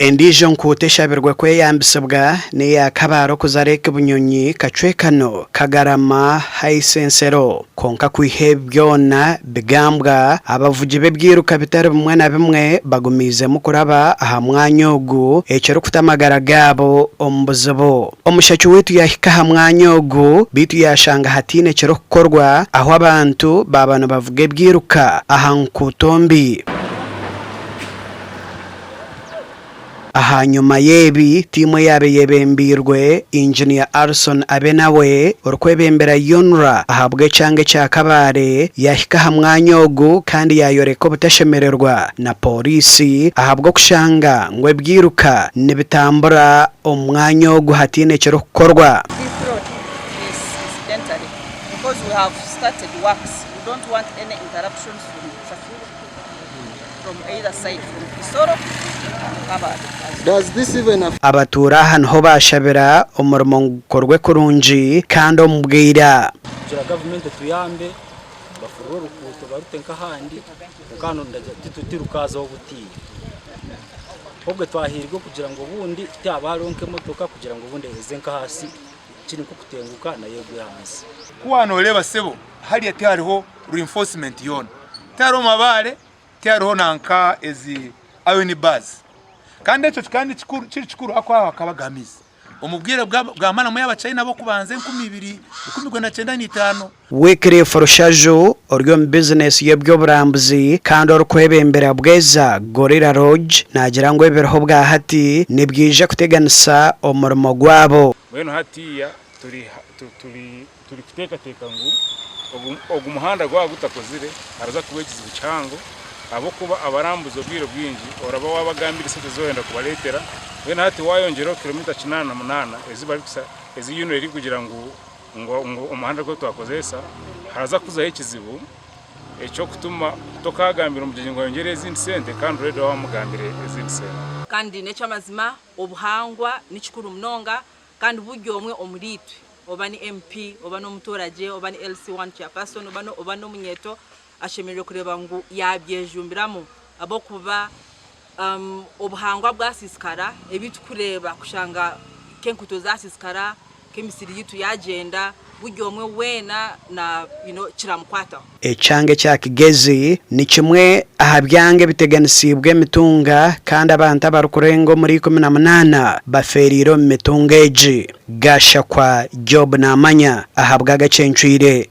Endijo enguuto eshabirwe kweyambisibwa neya Kabale kuzareka bunyonyi kacwekano kagarama AGACENCWIRE konka kwihe byona bigambwa abavugi b'ebyiruka bitari bimwe na bimwe bagumize mu kuraba aha mwanya ogu ekiro kutamagara gabo omu buzibu. Omushaki wetu yahika aha mwanya ogu bitu yashanga hatine ekiro kukorwa aho abantu babano bavuga ebyiruka aha nkuuto mbi. Aha nyuma yebi timu yabe yebembirwe Engineer Arson abe nawe orukwebembera UNRA ahabwe cyange cya Kabale yahika ha mwanya ogu kandi yayoreka butashemererwa na polisi ahabwo kushanga ngwe byiruka nibitambura omwanya ogu hatine kiro kukorwa. Because we have started works, we don't want any interruptions from either side, from Kisoro and Kabale. Does this even have abatura hano bashabira umurimo gukorwe kurunji kandi omubwira jira government tuyambe bafurura rukuto barutenka handi ukano ndatirukazaho gutiye obwe twahirwe kugira ngo bundi tyabaronke motoka kugira ngo bundi ezenka hasi kiri ko kutenguka na yegwe hasi kuwano leba sebo hali yatariho reinforcement yona taro mabale tariho nanka ezi ayoni base kandi echo kandi chikuru akwa akabagamiza umubwire bwa mana muya bacayina bo kubanze 2019 wekere foroshajo oryo business yebyo burambuzi kandi orukwebembera bweza Gorilla Lodge nagira ngo ebereho bwa hati nibwije kuteganisa omurimo gwabo weno hatiya turi kuteka ngo ogumuhanda gwa gutakozire araza kubekiza bucango abo kuba abarambuzo bwiro bwinji oraba wabagambira sete zohenda kubaletera wena hati wayongero kilomita 88 ezibarikisa ezi UNRA iri kugira ngo umuhanda gwo twakozesa haraza kuza ekizibu echo kutuma tokagambira umujingo ngo yongere ezindi sente kandi redo wamugambire ezindi sente kandi necha mazima obuhangwa nikikuru mnonga kandi buryo omwe omuritwe obani MP obano mutoraje obani LC1 chairperson obano munyeto ashemerero kureba ngo yabyejumbiramo abo kuba obuhangwa bwasisikara ebitu kureba kushanga kenkuto zasisikara kemisiri yitu yagenda buryo omwe wena na kiramukwata ecyange cya Kigezi ni kimwe ahabyange biteganisibwe mitunga kandi abantu abarukurengo muri 18 baferiro mitunga eji gasha kwa Job namanya ahabwa AGACENCWIRE.